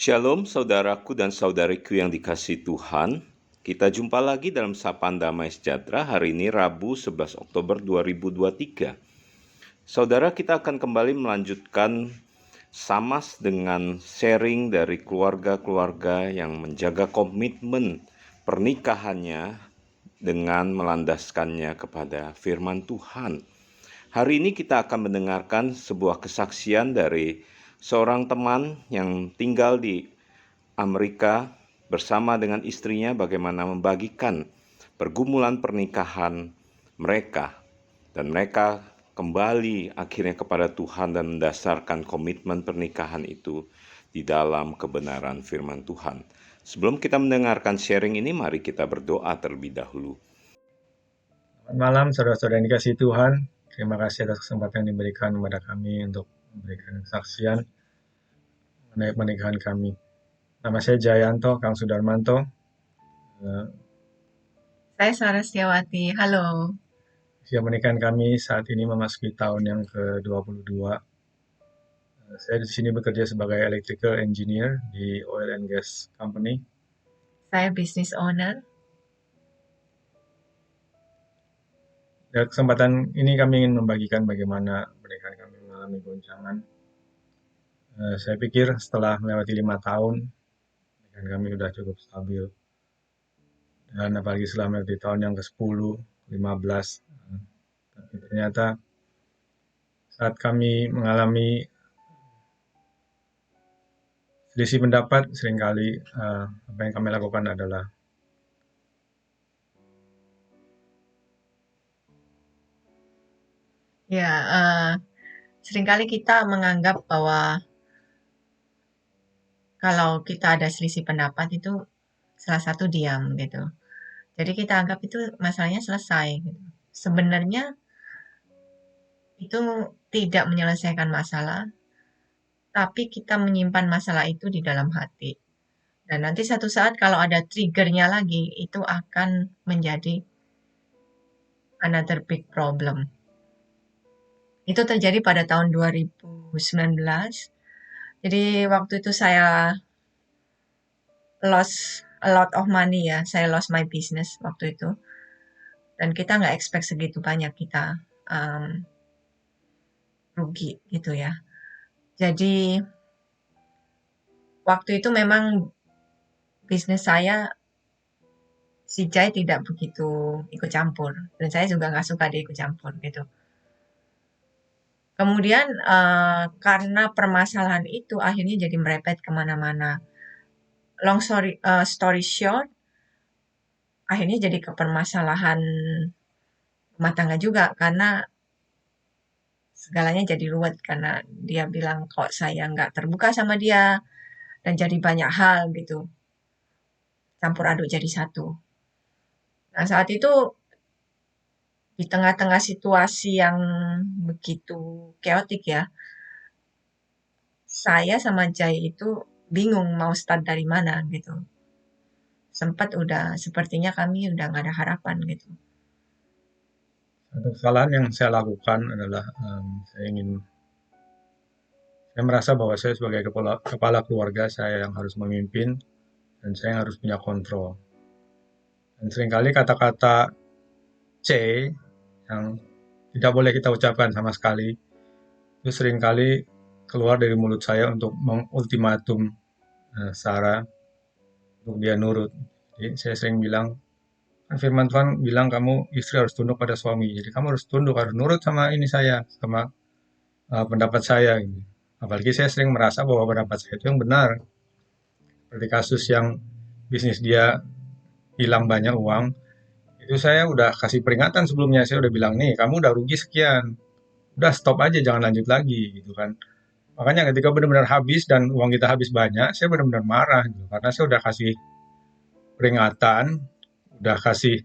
Shalom saudaraku dan saudariku yang dikasihi Tuhan. Kita jumpa lagi dalam Sapaan Damai Sejahtera hari ini Rabu 11 Oktober 2023. Saudara, kita akan kembali melanjutkan Samas dengan sharing dari keluarga-keluarga yang menjaga komitmen pernikahannya dengan melandaskannya kepada firman Tuhan. Hari ini kita akan mendengarkan sebuah kesaksian dari seorang teman yang tinggal di Amerika bersama dengan istrinya bagaimana membagikan pergumulan pernikahan mereka. Dan mereka kembali akhirnya kepada Tuhan dan mendasarkan komitmen pernikahan itu di dalam kebenaran firman Tuhan. Sebelum kita mendengarkan sharing ini, mari kita berdoa terlebih dahulu. Selamat malam saudara-saudara yang dikasihi Tuhan. Terima kasih atas kesempatan yang diberikan kepada kami untuk memberikan kesaksian mengenai pernikahan kami. Nama saya Jayanto, Kang Sudarmanto. Saya Sarastiawati, halo. Usia pernikahan kami saat ini memasuki tahun yang ke-22. Saya di sini bekerja sebagai electrical engineer di oil and gas company. Saya business owner. Dalam kesempatan ini kami ingin membagikan bagaimana pernikahan kami mengalami goncangan. Saya pikir setelah melewati 5 tahun, pernikahan kami sudah cukup stabil. Dan apalagi setelah melewati tahun yang ke-10, 15, tapi ternyata saat kami mengalami selisih pendapat, seringkali apa yang kami lakukan adalah seringkali kita menganggap bahwa kalau kita ada selisih pendapat itu salah satu diam gitu. Jadi kita anggap itu masalahnya selesai gitu. Sebenarnya itu tidak menyelesaikan masalah, tapi kita menyimpan masalah itu di dalam hati. Dan nanti satu saat kalau ada triggernya lagi, itu akan menjadi another big problem. Itu terjadi pada tahun 2019. Jadi waktu itu saya lost a lot of money ya. Saya lost my business waktu itu. Dan kita nggak expect segitu banyak kita rugi gitu ya. Jadi waktu itu memang bisnis saya, si Jai tidak begitu ikut campur. Dan saya juga nggak suka dia ikut campur gitu. Kemudian karena permasalahan itu akhirnya jadi merepet kemana-mana. Long story short, akhirnya jadi ke permasalahan rumah tangga juga karena segalanya jadi ruwet karena dia bilang kok saya nggak terbuka sama dia dan jadi banyak hal gitu. Campur aduk jadi satu. Nah saat itu di tengah-tengah situasi yang begitu chaotic ya, saya sama Jai itu bingung mau start dari mana gitu. Sempat sepertinya kami udah nggak ada harapan gitu. satu kesalahan yang saya lakukan adalah saya merasa bahwa saya sebagai kepala keluarga, saya yang harus memimpin dan saya yang harus punya kontrol. Dan seringkali kata-kata C yang tidak boleh kita ucapkan sama sekali, itu seringkali keluar dari mulut saya untuk mengultimatum Sarah untuk dia nurut. Jadi saya sering bilang, kan firman Tuhan bilang kamu istri harus tunduk pada suami. Jadi kamu harus tunduk, harus nurut sama ini saya, sama pendapat saya. Gitu. Apalagi saya sering merasa bahwa pendapat saya itu yang benar. Seperti kasus yang bisnis dia hilang banyak uang, itu saya udah kasih peringatan sebelumnya. Saya udah bilang, nih kamu udah rugi sekian. Udah stop aja, jangan lanjut lagi gitu kan. Makanya ketika benar-benar habis dan uang kita habis banyak, saya benar-benar marah gitu. Karena saya udah kasih peringatan, udah kasih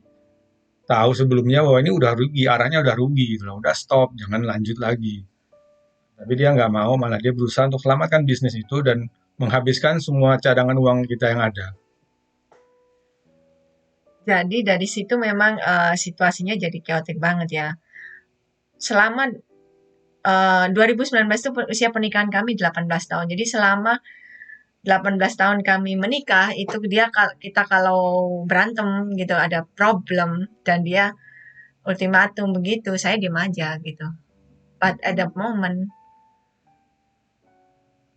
tahu sebelumnya bahwa ini udah rugi, arahnya udah rugi gitu loh. Udah stop, jangan lanjut lagi. Tapi dia nggak mau, malah dia berusaha untuk selamatkan bisnis itu dan menghabiskan semua cadangan uang kita yang ada. Jadi dari situ memang situasinya jadi chaotic banget ya. Selama 2019 itu usia pernikahan kami 18 tahun. Jadi selama 18 tahun kami menikah, itu kita kalau berantem gitu, ada problem, dan dia ultimatum begitu, saya diem aja gitu. But at that moment,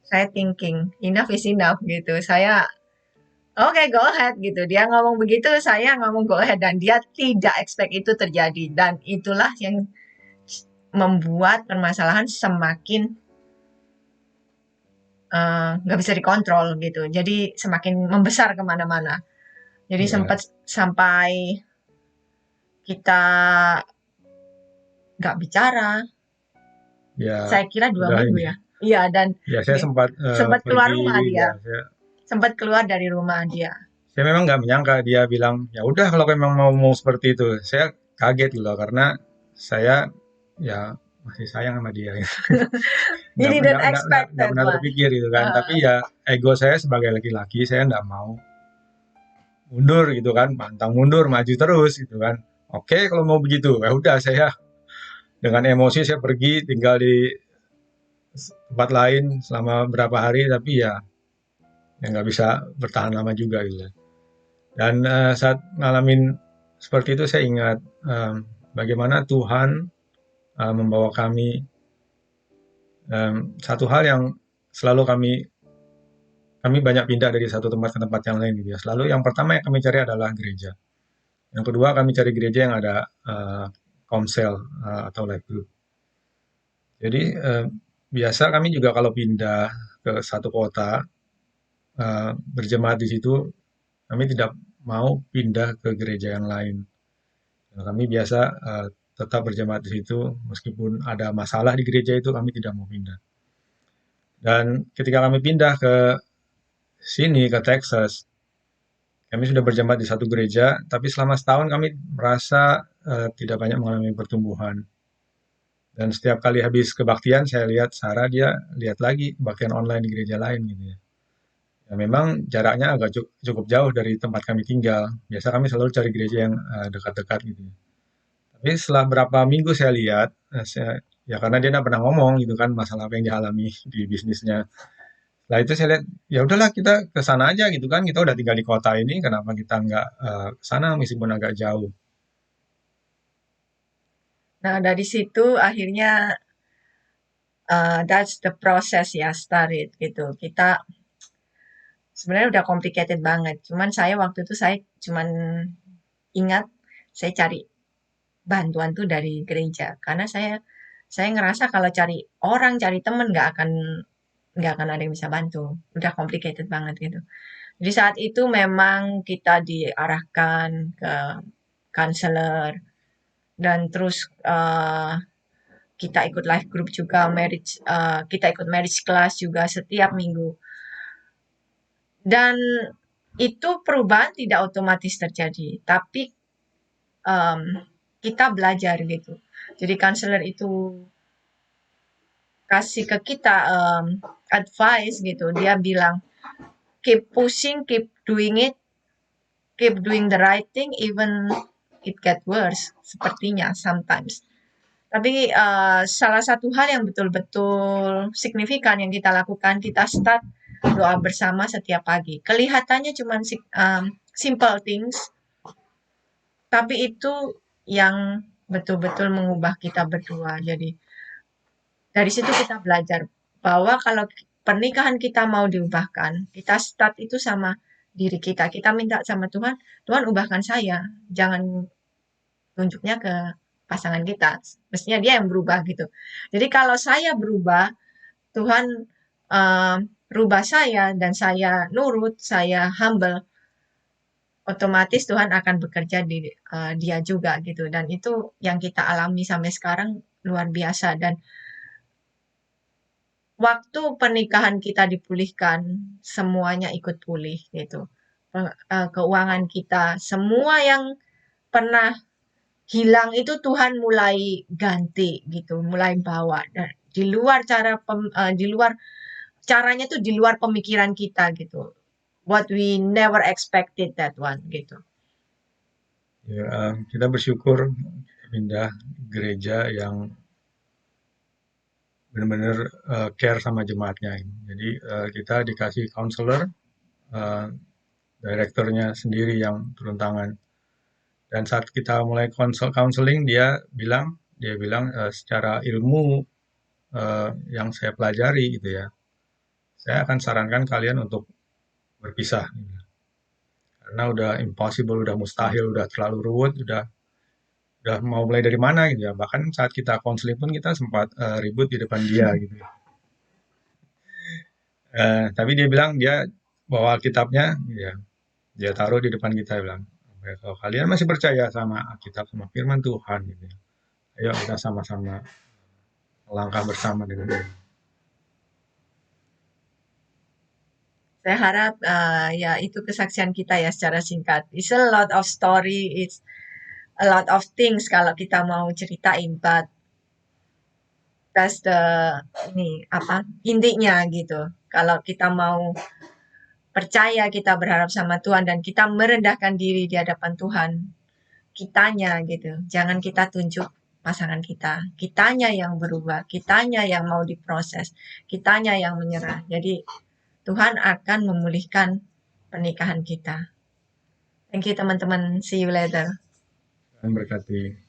saya thinking, enough is enough gitu. Saya, oke, go ahead gitu. Dia ngomong begitu, saya ngomong go ahead. Dan dia tidak expect itu terjadi. Dan itulah yang membuat permasalahan semakin nggak bisa dikontrol gitu. Jadi semakin membesar kemana-mana. Jadi Ya, sempat sampai kita nggak bicara. ya Saya kira 2 minggu udah ini. ya. Iya, dan Ya, saya sempat sempat keluar pergi. rumah dia. Ya, Sempat keluar dari rumah dia. saya memang nggak menyangka dia bilang, ya udah kalau memang mau seperti itu. Saya kaget gitu loh, karena saya ya masih sayang sama dia. Gitu. He didn't expect Nggak that pernah one. terpikir gitu kan. Tapi Uh, ya ego saya sebagai laki-laki, saya nggak mau mundur gitu kan, pantang mundur, maju terus gitu kan. Oke, kalau mau begitu, ya udah saya dengan emosi saya pergi tinggal di tempat lain selama berapa hari, tapi ya nggak bisa bertahan lama juga gitu. Dan saat ngalamin seperti itu saya ingat bagaimana Tuhan membawa kami, satu hal yang selalu kami banyak pindah dari satu tempat ke tempat yang lain gitu ya. Selalu yang pertama yang kami cari adalah gereja. Yang kedua kami cari gereja yang ada komsel atau life group. Jadi biasa kami juga kalau pindah ke satu kota berjemaat di situ, kami tidak mau pindah ke gereja yang lain. Nah, kami biasa tetap berjemaat di situ meskipun ada masalah di gereja itu kami tidak mau pindah. Dan ketika kami pindah ke sini ke Texas, kami sudah berjemaat di satu gereja, tapi selama setahun kami merasa tidak banyak mengalami pertumbuhan. Dan setiap kali habis kebaktian, saya lihat Sarah dia lihat lagi kebaktian online di gereja lain gitu ya. Ya memang jaraknya agak cukup jauh dari tempat kami tinggal. Biasa kami selalu cari gereja yang dekat-dekat gitu ya. Tapi setelah berapa minggu saya lihat, ya karena dia nggak pernah ngomong gitu kan masalah apa yang dialami di bisnisnya. Setelah itu saya lihat, ya udahlah kita ke sana aja gitu kan. Kita udah tinggal di kota ini, kenapa kita nggak ke sana meskipun agak jauh. nah, dari situ akhirnya that's the process ya started gitu. Kita sebenarnya udah complicated banget. Cuman saya waktu itu saya cuman ingat saya cari bantuan tuh dari gereja karena saya ngerasa kalau cari orang, cari temen nggak akan ada yang bisa bantu. Udah complicated banget gitu. Jadi saat itu memang kita diarahkan ke counselor dan terus kita ikut life group juga, kita ikut marriage class juga setiap minggu. Dan itu perubahan tidak otomatis terjadi, tapi um, kita belajar gitu. Jadi counselor itu kasih ke kita advice gitu. Dia bilang keep pushing, keep doing it, keep doing the right thing, even it get worse. Sepertinya sometimes. Tapi salah satu hal yang betul-betul signifikan yang kita lakukan, kita start doa bersama setiap pagi. Kelihatannya cuma simple things, tapi itu yang betul-betul mengubah kita berdua. Jadi dari situ kita belajar bahwa kalau pernikahan kita mau diubahkan, kita start itu sama diri kita. Kita minta sama Tuhan, Tuhan ubahkan saya. Jangan tunjuknya ke pasangan kita. Mestinya dia yang berubah gitu. Jadi kalau saya berubah, Tuhan uh, rubah saya dan saya nurut, saya humble, otomatis Tuhan akan bekerja di dia juga gitu. Dan itu yang kita alami sampai sekarang luar biasa. Dan waktu pernikahan kita dipulihkan, semuanya ikut pulih gitu. Keuangan kita, semua yang pernah hilang itu Tuhan mulai ganti gitu, mulai bawa. Dan di luar di luar caranya tuh di luar pemikiran kita gitu. What we never expected that one gitu. Ya, kita bersyukur pindah gereja yang benar-benar care sama jemaatnya. Jadi kita dikasih counselor, uh, direkturnya sendiri yang turun tangan. Dan saat kita mulai counseling, dia bilang secara ilmu yang saya pelajari gitu ya, saya akan sarankan kalian untuk berpisah. Karena udah impossible, udah mustahil, udah terlalu ruwet, udah mau mulai dari mana gitu ya. Bahkan saat kita konseling pun kita sempat ribut di depan dia gitu ya. Tapi dia bilang dia bawa Alkitabnya, ya, dia taruh di depan kita, bilang, "Ya, kalau kalian masih percaya sama Alkitab, sama firman Tuhan gitu ya, ayo kita sama-sama langkah bersama dengan dia." Saya harap ya itu kesaksian kita ya secara singkat. It's a lot of story, it's a lot of things kalau kita mau ceritain, but that's the intinya gitu. Kalau kita mau percaya, kita berharap sama Tuhan dan kita merendahkan diri di hadapan Tuhan, kitanya gitu. Jangan kita tunjuk pasangan kita. Kitanya yang berubah, kitanya yang mau diproses, kitanya yang menyerah. Jadi Tuhan akan memulihkan pernikahan kita. Thank you teman-teman. See you later. Dan berkati.